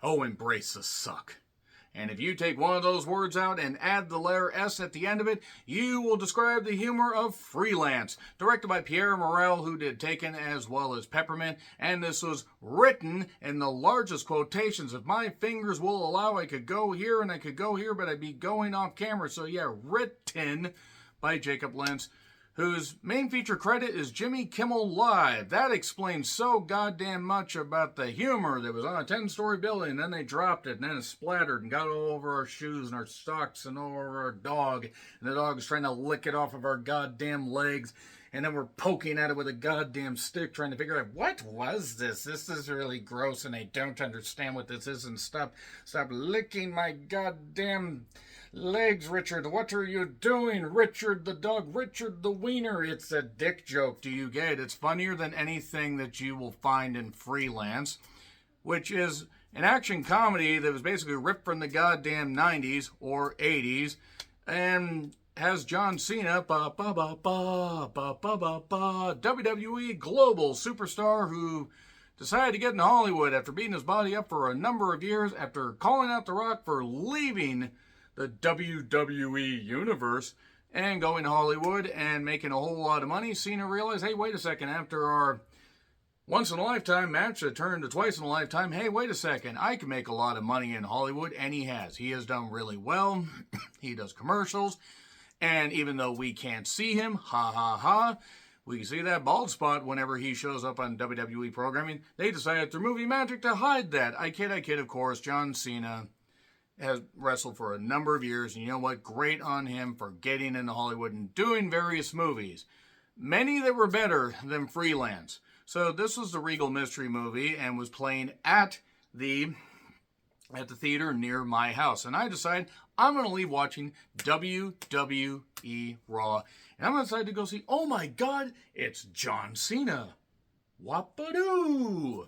Oh, embrace the suck. And if you take one of those words out and add the letter S at the end of it, you will describe the humor of Freelance, directed by Pierre Morel, who did Taken as well as Peppermint, and this was written in the largest quotations. If my fingers will allow, I could go here and I could go here, but I'd be going off camera. So yeah, written by Jacob Lentz, whose main feature credit is Jimmy Kimmel Live. That explains so goddamn much about the humor that was on a 10-story building, and then they dropped it, and then it splattered and got all over our shoes and our socks and all over our dog, and the dog is trying to lick it off of our goddamn legs, and then we're poking at it with a goddamn stick trying to figure out, what was this? This is really gross, and I don't understand what this is, and stop licking my goddamn legs, Richard. What are you doing? Richard the dog, Richard the wiener. It's a dick joke. Do you get it? It's funnier than anything that you will find in Freelance, which is an action comedy that was basically ripped from the goddamn 90s or 80s and has John Cena, WWE global superstar who decided to get into Hollywood after beating his body up for a number of years after calling out The Rock for leaving the WWE universe and going to Hollywood and making a whole lot of money. Cena realized, hey, wait a second, after our once-in-a-lifetime match that turned to twice-in-a-lifetime, hey, wait a second, I can make a lot of money in Hollywood, and he has. He has done really well. He does commercials, and even though we can't see him, ha ha ha, we can see that bald spot whenever he shows up on WWE programming. They decided through movie magic to hide that. I kid, of course, John Cena has wrestled for a number of years, and you know what? Great on him for getting into Hollywood and doing various movies. Many that were better than Freelance. So this was the Regal Mystery movie and was playing at the theater near my house. And I decided I'm going to leave watching WWE Raw. And I'm going to decide to go see, oh my God, it's John Cena. Whoop-a-doo!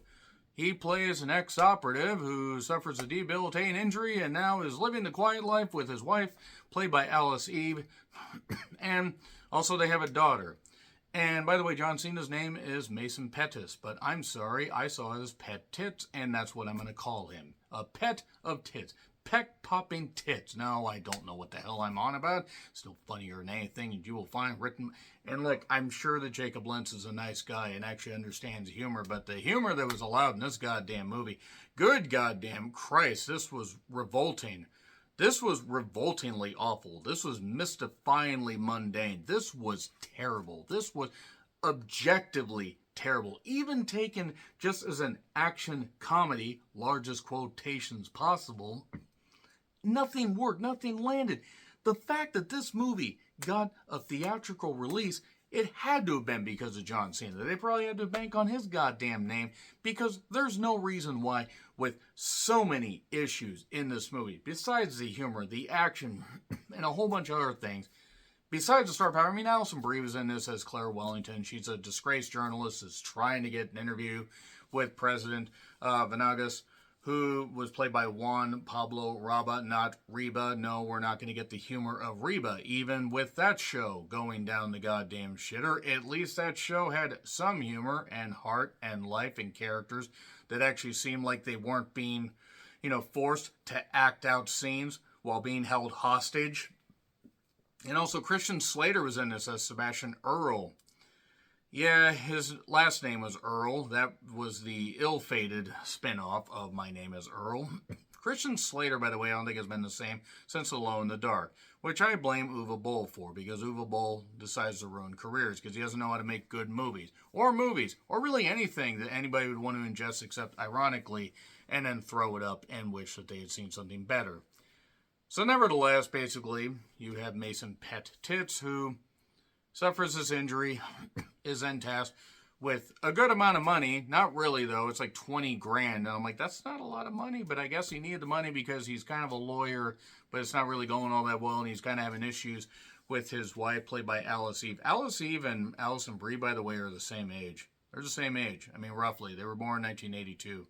He plays an ex-operative who suffers a debilitating injury and now is living the quiet life with his wife, played by Alice Eve. And also they have a daughter. And by the way, John Cena's name is Mason Pettis, but I'm sorry, I saw it as Pet Tits, and that's what I'm going to call him. A pet of tits. Peck-popping tits. No, I don't know what the hell I'm on about. Still funnier than anything, and you will find written. And look, I'm sure that Jacob Lentz is a nice guy and actually understands humor, but the humor that was allowed in this goddamn movie, good goddamn Christ, this was revolting. This was revoltingly awful. This was mystifyingly mundane. This was terrible. This was objectively terrible. Even taken just as an action comedy, largest quotations possible, nothing worked, nothing landed. The fact that this movie got a theatrical release, it had to have been because of John Cena. They probably had to bank on his goddamn name, because there's no reason why, with so many issues in this movie, besides the humor, the action, and a whole bunch of other things, besides the star power, I mean, Alison Brie was in this as Claire Wellington. She's a disgraced journalist that's trying to get an interview with President Venegas, who was played by Juan Pablo Raba, not Reba. No, we're not going to get the humor of Reba, even with that show going down the goddamn shitter. At least that show had some humor and heart and life and characters that actually seemed like they weren't being, forced to act out scenes while being held hostage. And also Christian Slater was in this as Sebastian Earl. Yeah, his last name was Earl. That was the ill-fated spin-off of My Name is Earl. Christian Slater, by the way, I don't think has been the same since Alone in the Dark, which I blame Uwe Boll for, because Uwe Boll decides to ruin careers because he doesn't know how to make good movies, or really anything that anybody would want to ingest except ironically, and then throw it up and wish that they had seen something better. So nevertheless, basically, you have Mason Pet Tits, who suffers this injury, is then tasked with a good amount of money. Not really, though. It's like 20 grand. And I'm like, that's not a lot of money, but I guess he needed the money because he's kind of a lawyer, but it's not really going all that well, and he's kind of having issues with his wife, played by Alice Eve. Alice Eve and Alison Brie, by the way, are the same age. They're the same age. I mean, roughly. They were born in 1982.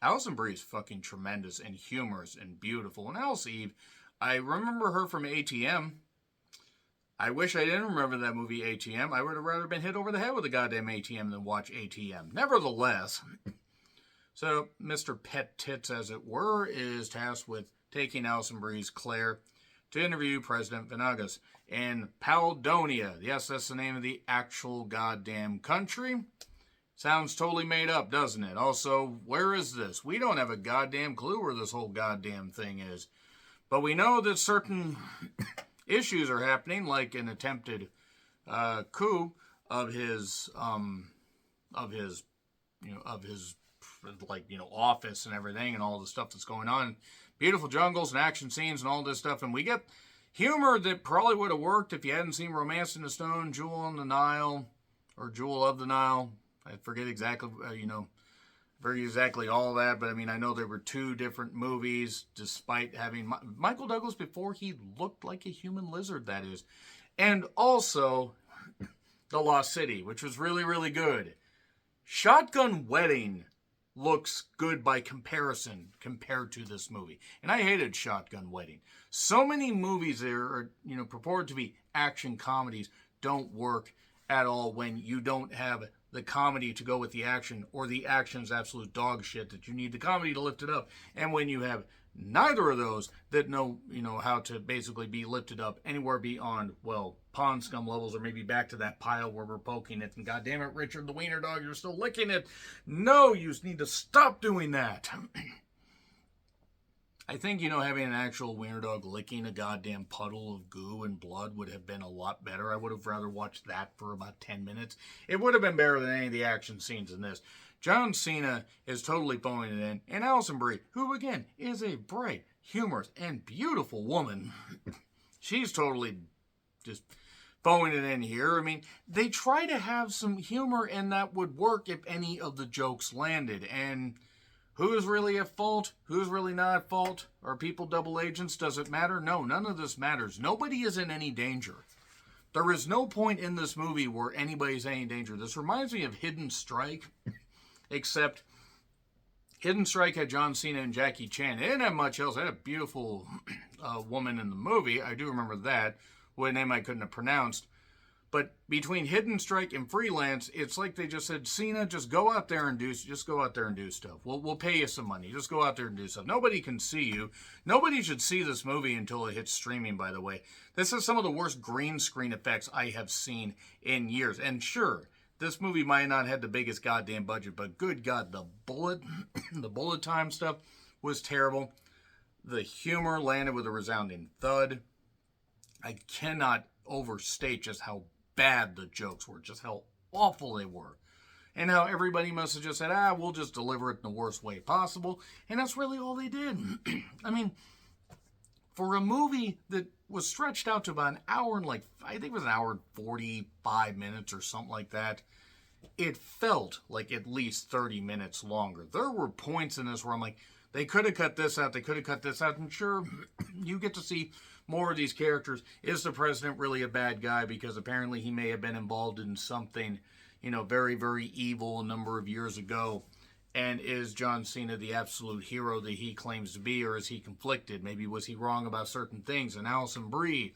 Alison Brie is fucking tremendous and humorous and beautiful. And Alice Eve, I remember her from ATM. I wish I didn't remember that movie ATM. I would have rather been hit over the head with a goddamn ATM than watch ATM. Nevertheless, So, Mr. Pet Tits, as it were, is tasked with taking Alison Brie's Claire to interview President Venegas in Paledonia. Yes, that's the name of the actual goddamn country. Sounds totally made up, doesn't it? Also, where is this? We don't have a goddamn clue where this whole goddamn thing is. But we know that certain issues are happening, like an attempted coup of his office and everything, and all the stuff that's going on. Beautiful jungles and action scenes and all this stuff, and we get humor that probably would have worked if you hadn't seen Romance in the Stone, Jewel on the Nile, or Jewel of the Nile. I forget exactly, very exactly all that, but I mean, I know there were two different movies, despite having Michael Douglas before he looked like a human lizard, that is. And also, The Lost City, which was really, really good. Shotgun Wedding looks good by comparison compared to this movie. And I hated Shotgun Wedding. So many movies that are, purported to be action comedies don't work at all when you don't have the comedy to go with the action, or the action is absolute dog shit that you need the comedy to lift it up. And when you have neither of those that know, how to basically be lifted up anywhere beyond, pond scum levels, or maybe back to that pile where we're poking it, and goddamn it, Richard the Wiener Dog, you're still licking it. No, you need to stop doing that. I think, having an actual wiener dog licking a goddamn puddle of goo and blood would have been a lot better. I would have rather watched that for about 10 minutes. It would have been better than any of the action scenes in this. John Cena is totally phoning it in. And Alison Brie, who again is a bright, humorous, and beautiful woman, she's totally just phoning it in here. I mean, they try to have some humor, and that would work if any of the jokes landed. And who's really at fault? Who's really not at fault? Are people double agents? Does it matter? No, none of this matters. Nobody is in any danger. There is no point in this movie where anybody's in any danger. This reminds me of Hidden Strike, except Hidden Strike had John Cena and Jackie Chan. It didn't have much else. It had a beautiful woman in the movie. I do remember that, with a name I couldn't have pronounced. But between Hidden Strike and Freelance, it's like they just said, Cena, just go out there and do stuff. We'll pay you some money. Just go out there and do stuff. Nobody can see you. Nobody should see this movie until it hits streaming, by the way. This is some of the worst green screen effects I have seen in years. And sure, this movie might not have the biggest goddamn budget, but good God, the bullet time stuff was terrible. The humor landed with a resounding thud. I cannot overstate just how bad the jokes were, just how awful they were, and how everybody must have just said, we'll just deliver it in the worst way possible, and that's really all they did. I mean, for a movie that was stretched out to about an hour and I think it was an hour and 45 minutes or something like that, it felt like at least 30 minutes longer. There were points in this where I'm like, they could have cut this out, and sure, you get to see more of these characters. Is the president really a bad guy? Because apparently he may have been involved in something, very, very evil a number of years ago. And is John Cena the absolute hero that he claims to be, or is he conflicted? Maybe was he wrong about certain things? And Alison Brie,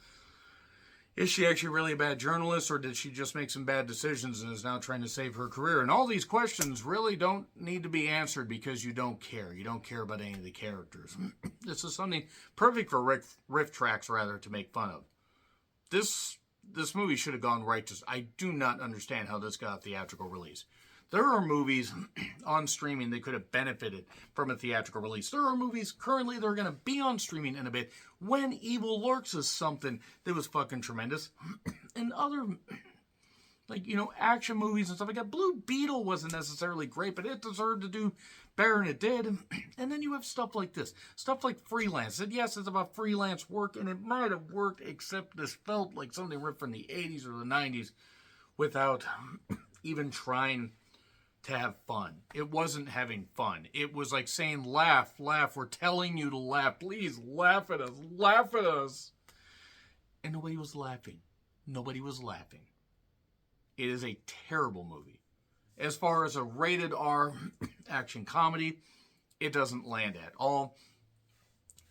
is she actually really a bad journalist, or did she just make some bad decisions and is now trying to save her career? And all these questions really don't need to be answered because you don't care. You don't care about any of the characters. This is something perfect for riff tracks, rather, to make fun of. This movie should have gone right to... I do not understand how this got a theatrical release. There are movies on streaming that could have benefited from a theatrical release. There are movies currently that are going to be on streaming in a bit. When Evil Lurks is something that was fucking tremendous. And other, action movies and stuff like that. Blue Beetle wasn't necessarily great, but it deserved to do better than it did. And then you have stuff like this. Stuff like Freelance. And yes, it's about freelance work, and it might have worked, except this felt like something ripped from the 80s or the 90s without even trying to have fun. It wasn't having fun. It was like saying, laugh, laugh. We're telling you to laugh. Please laugh at us. Laugh at us. And nobody was laughing. Nobody was laughing. It is a terrible movie. As far as a rated R action comedy, it doesn't land at all.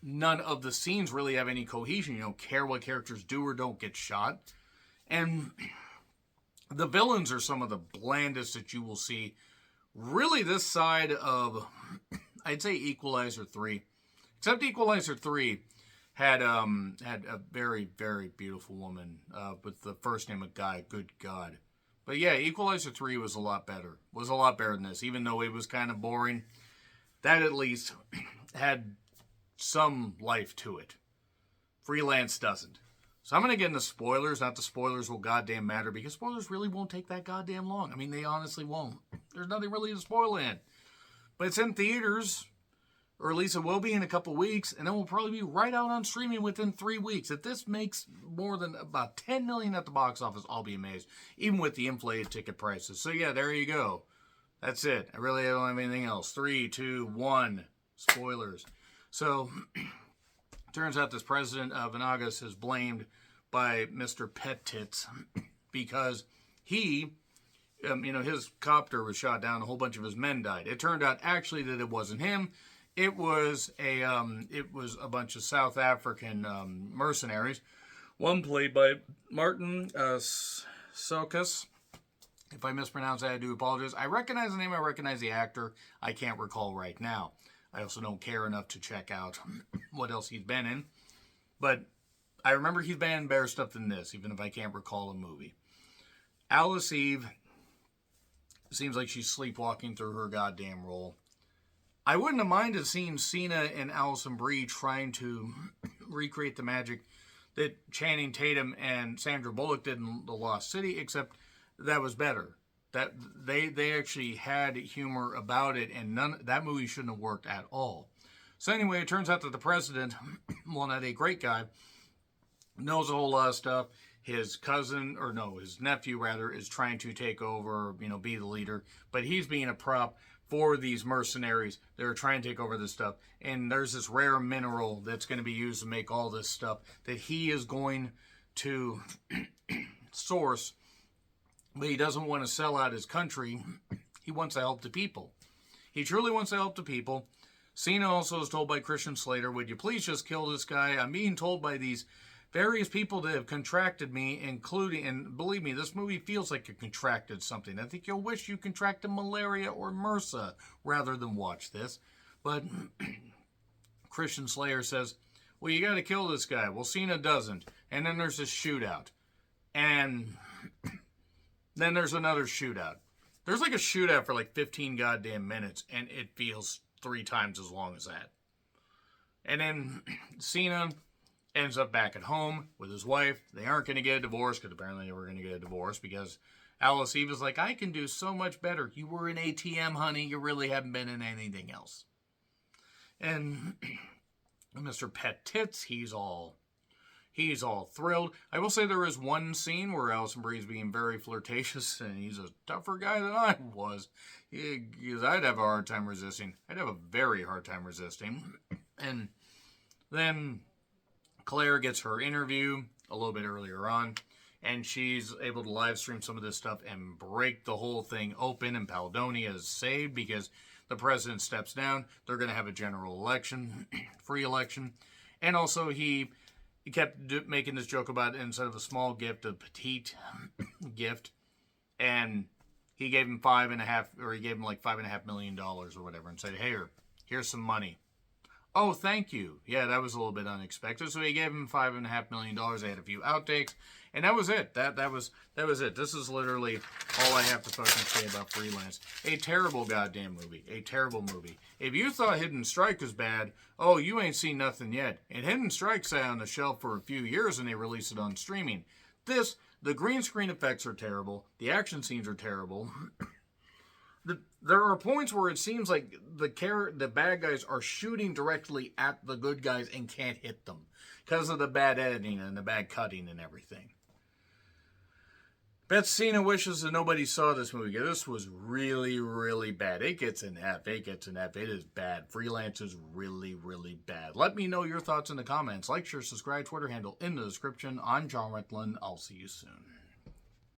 None of the scenes really have any cohesion. You don't care what characters do or don't get shot. And the villains are some of the blandest that you will see really this side of, I'd say Equalizer 3. Except Equalizer 3 had a very, very beautiful woman with the first name of Guy. Good God. But yeah, Equalizer 3 was a lot better. Was a lot better than this, even though it was kind of boring. That at least had some life to it. Freelance doesn't. So I'm going to get into spoilers. Not the spoilers will goddamn matter, because spoilers really won't take that goddamn long. I mean, they honestly won't. There's nothing really to spoil in. But it's in theaters, or at least it will be in a couple weeks, and it will probably be right out on streaming within 3 weeks. If this makes more than about $10 million at the box office, I'll be amazed, even with the inflated ticket prices. So yeah, there you go. That's it. I really don't have anything else. 3, 2, 1. Spoilers. So, turns out this president of Venagas is blamed by Mr. Pet Tits because he, his copter was shot down. A whole bunch of his men died. It turned out actually that it wasn't him. It was a bunch of South African mercenaries. One played by Martin Sokas. If I mispronounce that, I do apologize. I recognize the name. I recognize the actor. I can't recall right now. I also don't care enough to check out what else he's been in. But I remember he's been in better stuff than this, even if I can't recall a movie. Alice Eve seems like she's sleepwalking through her goddamn role. I wouldn't have minded seeing Cena and Alison Brie trying to recreate the magic that Channing Tatum and Sandra Bullock did in The Lost City, except that was better. That they actually had humor about it, and that movie shouldn't have worked at all. So anyway, it turns out that the president, well, not a great guy, knows a whole lot of stuff. His nephew rather, is trying to take over, be the leader, but he's being a prop for these mercenaries that are trying to take over this stuff. And there's this rare mineral that's going to be used to make all this stuff that he is going to source. But he doesn't want to sell out his country. He wants to help the people. He truly wants to help the people. Cena also is told by Christian Slater, would you please just kill this guy? I'm being told by these various people that have contracted me, including, and believe me, this movie feels like it contracted something. I think you'll wish you contracted malaria or MRSA rather than watch this. But Christian Slater says, well, you got to kill this guy. Well, Cena doesn't. And then there's this shootout. And then there's another shootout. There's like a shootout for like 15 goddamn minutes, and it feels 3 times as long as that. And then Cena ends up back at home with his wife. They aren't going to get a divorce, because apparently they were going to get a divorce, because Alice Eve is like, I can do so much better. You were in ATM, honey. You really haven't been in anything else. And Mr. Pet Tits, he's all thrilled. I will say there is one scene where Alison Brie is being very flirtatious, and he's a tougher guy than I was. Because I'd have a hard time resisting. I'd have a very hard time resisting. And then Claire gets her interview a little bit earlier on, and she's able to live stream some of this stuff and break the whole thing open, and Paledonia is saved because the president steps down. They're going to have a general election, free election. And also he kept making this joke about, instead of a small gift, a petite gift, and he gave him like $5.5 million or whatever, and said, "Hey, here's some money." Oh, thank you. Yeah, that was a little bit unexpected. So he gave him $5.5 million. They had a few outtakes, and that was it. That was it. This is literally all I have to fucking say about Freelance. A terrible goddamn movie. A terrible movie. If you thought Hidden Strike was bad, oh, you ain't seen nothing yet. And Hidden Strike sat on the shelf for a few years, and they released it on streaming. The green screen effects are terrible. The action scenes are terrible. There are points where it seems like the bad guys are shooting directly at the good guys and can't hit them because of the bad editing and the bad cutting and everything. Bet Cena wishes that nobody saw this movie. This was really, really bad. It gets an F. It is bad. Freelance is really, really bad. Let me know your thoughts in the comments. Like, share, subscribe, Twitter handle in the description. I'm John Retlin. I'll see you soon.